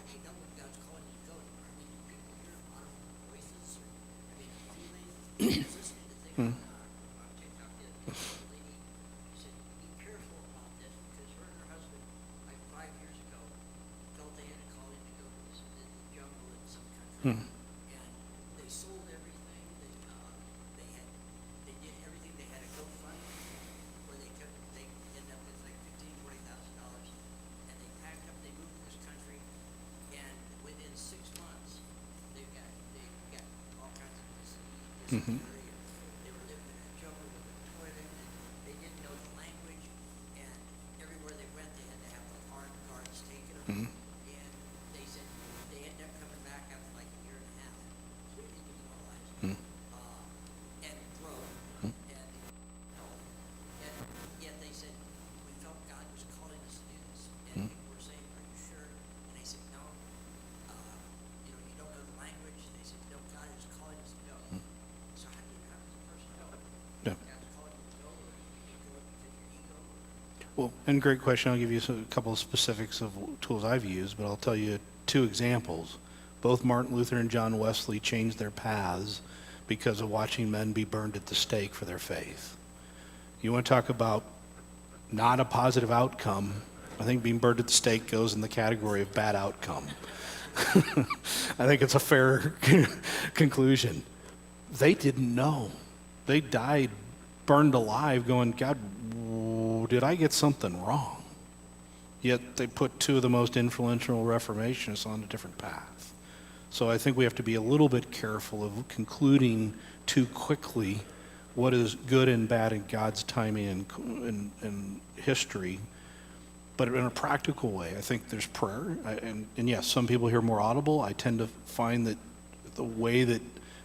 do you know when God's calling you to go? I mean, do people hear audible voices? Or, I mean, feeling? I was listening to things on TikTok the other day. A lady said, be careful about this because her and her husband, like 5 years ago, felt they had a calling to go to the jungle in some country. And they sold everything. They did everything. They had a GoFundMe where they ended up with like $15,000-$20,000, and they packed up. They moved to this country, and within 6 months, they got all kinds of disease. They were living in a jungle with a toilet, and they didn't know the language, and everywhere they went, they had to have like armed guards taking them. And they said they ended up coming back after like a year and a half, completely demoralized. And broke, and health. And yet they said, we felt God was calling us to do this. And people were saying, are you sure? And they said, no. You don't know the language. They said, no, God is calling us to go. So how does a person know? Yeah. God's calling you to go, or you go because your ego? Well, and great question. I'll give you a couple of specifics of tools I've used, but I'll tell you 2 examples. Both Martin Luther and John Wesley changed their paths because of watching men be burned at the stake for their faith. You want to talk about not a positive outcome, I think being burned at the stake goes in the category of bad outcome. I think it's a fair conclusion. They didn't know. They died burned alive going, God, did I get something wrong? Yet they put 2 of the most influential Reformationists on a different path. So I think we have to be a little bit careful of concluding too quickly what is good and bad in God's timing and history. But in a practical way, I think there's prayer. And yes, some people hear more audible. I tend to find that the way that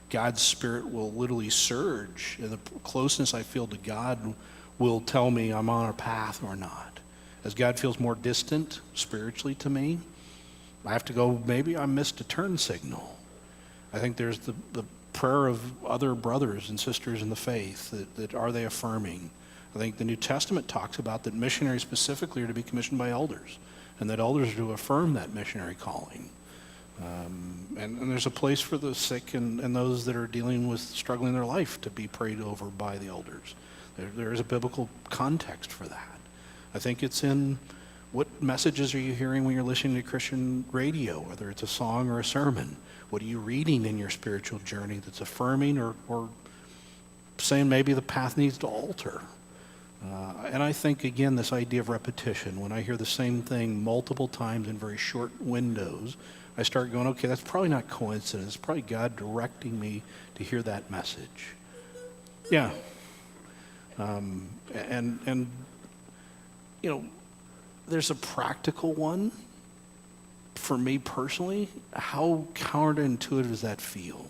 God's Spirit will literally surge, and the closeness I feel to God will tell me I'm on a path or not. As God feels more distant spiritually to me, I have to go, maybe I missed a turn signal. I think there's the prayer of other brothers and sisters in the faith that are they affirming. I think the New Testament talks about that missionaries specifically are to be commissioned by elders, and that elders are to affirm that missionary calling. And there's a place for the sick and those that are dealing with struggling in their life to be prayed over by the elders. There is a biblical context for that. I think it's in what messages are you hearing when you're listening to Christian radio, whether it's a song or a sermon? What are you reading in your spiritual journey that's affirming or saying maybe the path needs to alter? And I think, again, this idea of repetition, when I hear the same thing multiple times in very short windows, I start going, okay, that's probably not coincidence. It's probably God directing me to hear that message. Yeah. And you know, there's a practical one for me personally. How counterintuitive does that feel?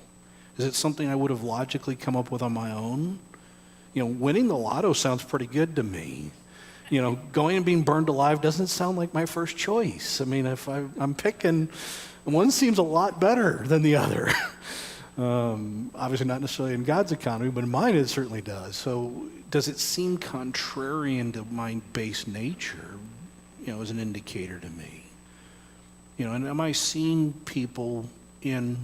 Is it something I would have logically come up with on my own? You know, winning the lotto sounds pretty good to me. You know, going and being burned alive doesn't sound like my first choice. I mean, if I'm picking, one seems a lot better than the other. Obviously not necessarily in God's economy, but in mine it certainly does. So does it seem contrarian to my base nature, you know, as an indicator to me? You know, and am I seeing people in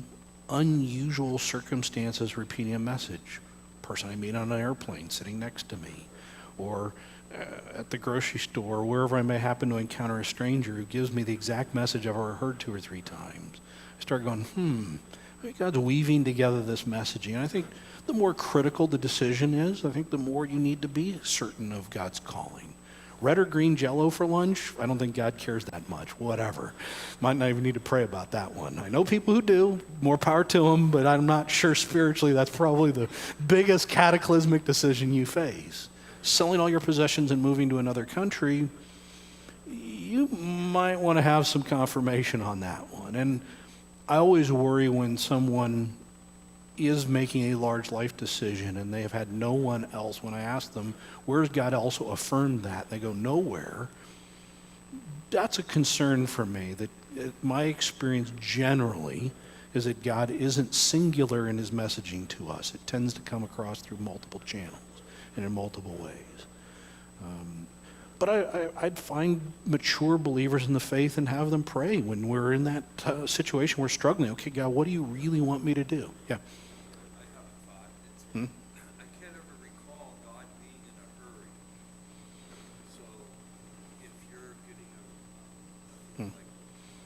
unusual circumstances repeating a message? Person I meet on an airplane sitting next to me, or at the grocery store, or wherever I may happen to encounter a stranger who gives me the exact message I've already heard 2 or 3 times. I start going, God's weaving together this messaging. And I think the more critical the decision is, I think the more you need to be certain of God's calling. Red or green Jell-O for lunch, I don't think God cares that much. Whatever. Might not even need to pray about that one. I know people who do. More power to them, but I'm not sure spiritually that's probably the biggest cataclysmic decision you face. Selling all your possessions and moving to another country, you might want to have some confirmation on that one. And I always worry when someone is making a large life decision and they have had no one else. When I ask them, where's God also affirmed that? They go, nowhere. That's a concern for me, that my experience generally is that God isn't singular in his messaging to us. It tends to come across through multiple channels and in multiple ways. But I'd find mature believers in the faith and have them pray when we're in that situation, we're struggling. Okay, God, what do you really want me to do? Yeah. I have a thought. I can't ever recall God being in a hurry. So if you're getting like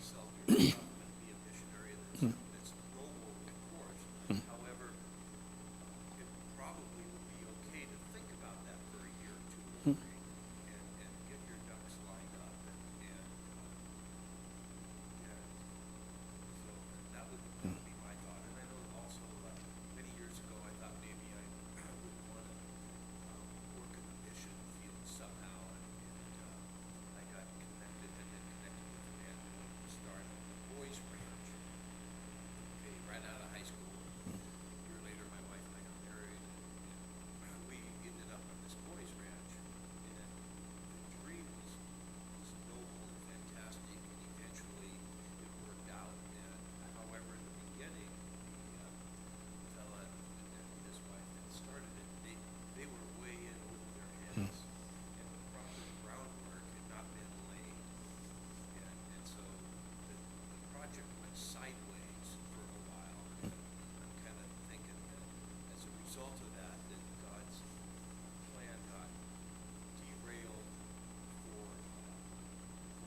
yourself, you're not going to be a missionary. That's noble, of course. However, it probably would be okay to think about that for a year or two or three, and get your ducks lined up, and so that would be my thought. And I know also many years ago I thought maybe I would want to work in the mission field somehow, and I got connected and then connected with a man who wanted to start a boys ranch. Okay, right out of high school. A year later, my wife and I got married, and we ended up on this boys ranch, and the dream was noble and fantastic, and eventually it worked out. And however, in the beginning, the fella and his wife that started it, they were way in over their heads, and the proper groundwork had not been laid, and so the project went sideways for a while. And I'm kind of thinking that as a result of that, that God's plan got derailed for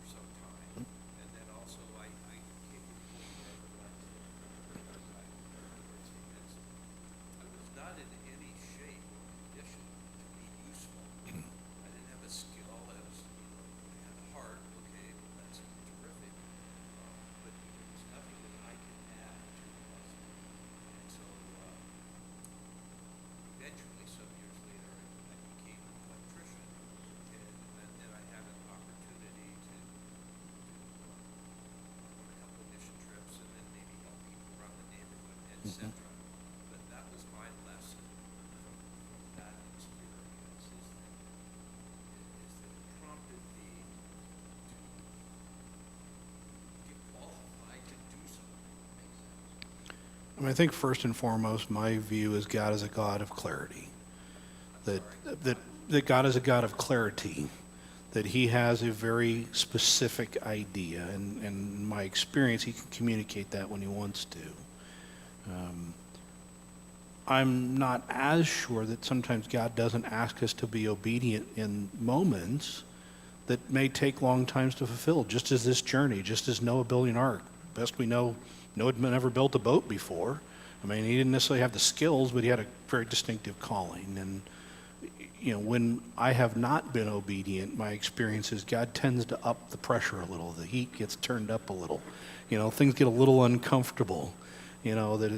some time. And then also I came to the point where I realized I was not in any shape or condition to be useful. I didn't have a skill. I had a heart. Okay, well, that's terrific. But there was nothing that I could add to the puzzle. And so eventually, some years later, I became an electrician, and then I had an opportunity to go on a couple of mission trips and then maybe help people around the neighborhood, etc. But that was my lesson from that experience, is that it prompted me to get qualified to do something that makes sense. I mean, I think first and foremost, my view is God is a God of clarity. That God is a God of clarity. That he has a very specific idea, and in my experience, he can communicate that when he wants to. I'm not as sure that sometimes God doesn't ask us to be obedient in moments that may take long times to fulfill, just as this journey, just as Noah building an ark. Best we know, Noah had never built a boat before. I mean, he didn't necessarily have the skills, but he had a very distinctive calling. And when I have not been obedient, my experience is God tends to up the pressure a little. The heat gets turned up a little. Things get a little uncomfortable. That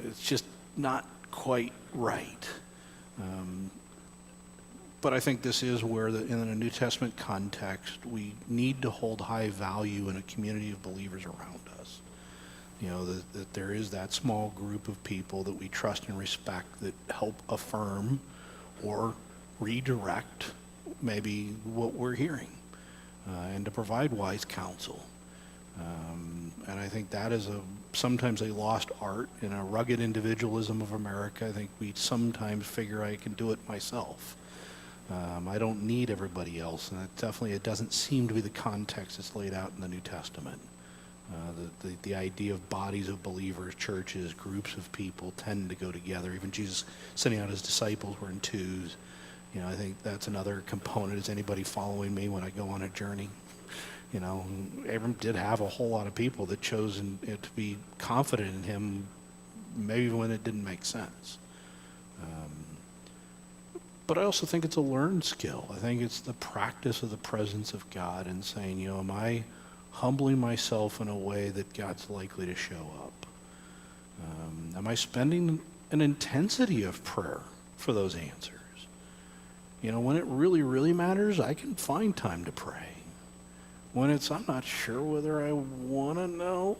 it's just not quite right. But I think this is where, in a New Testament context, we need to hold high value in a community of believers around us. That there is that small group of people that we trust and respect that help affirm or redirect maybe what we're hearing, and to provide wise counsel. And I think that is sometimes a lost art in a rugged individualism of America. I think we sometimes figure I can do it myself. I don't need everybody else, and it doesn't seem to be the context that's laid out in the New Testament. The idea of bodies of believers, churches, groups of people tend to go together. Even Jesus sending out his disciples were in twos. I think that's another component. Is anybody following me when I go on a journey? Abram did have a whole lot of people that chose to be confident in him, maybe when it didn't make sense. But I also think it's a learned skill. I think it's the practice of the presence of God and saying, am I humbling myself in a way that God's likely to show up? Am I spending an intensity of prayer for those answers? When it really, really matters, I can find time to pray. when it's, I'm not sure whether I want to know.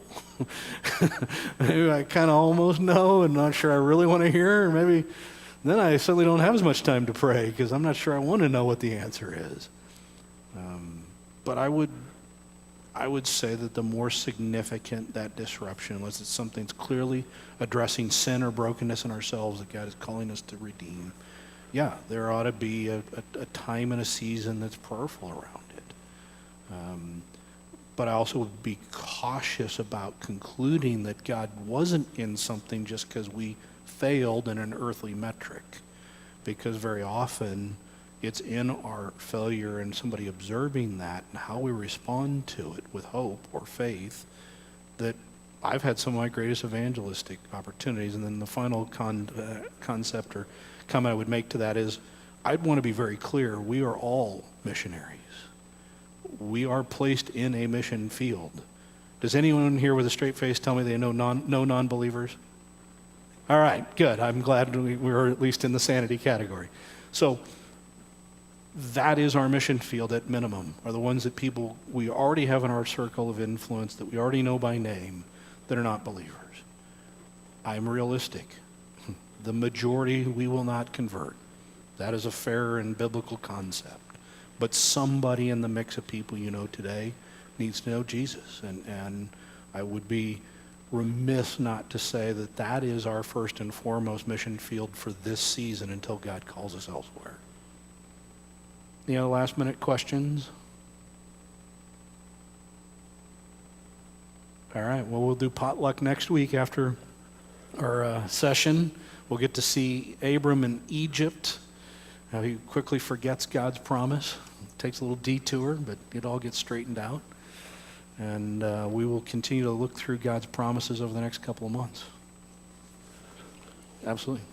Maybe I kind of almost know and not sure I really want to hear, or maybe then I suddenly don't have as much time to pray because I'm not sure I want to know what the answer is. But I would say that the more significant that disruption, unless it's something that's clearly addressing sin or brokenness in ourselves that God is calling us to redeem, yeah, there ought to be a time and a season that's prayerful around it. But I also would be cautious about concluding that God wasn't in something just because we failed in an earthly metric, because very often it's in our failure and somebody observing that and how we respond to it with hope or faith that I've had some of my greatest evangelistic opportunities. And then the final concept or comment I would make to that is I'd want to be very clear. We are all missionaries. We are placed in a mission field. Does anyone here with a straight face tell me they know non-believers? All right, good. I'm glad we're at least in the sanity category. So that is our mission field at minimum, are the ones that people we already have in our circle of influence that we already know by name that are not believers. I'm realistic. The majority we will not convert. That is a fair and biblical concept. But somebody in the mix of people you know today needs to know Jesus. And I would be remiss not to say that that is our first and foremost mission field for this season until God calls us elsewhere. Any other last minute questions? All right, well, we'll do potluck next week after our session. We'll get to see Abram in Egypt, how he quickly forgets God's promise. It takes a little detour, but it all gets straightened out. And we will continue to look through God's promises over the next couple of months. Absolutely.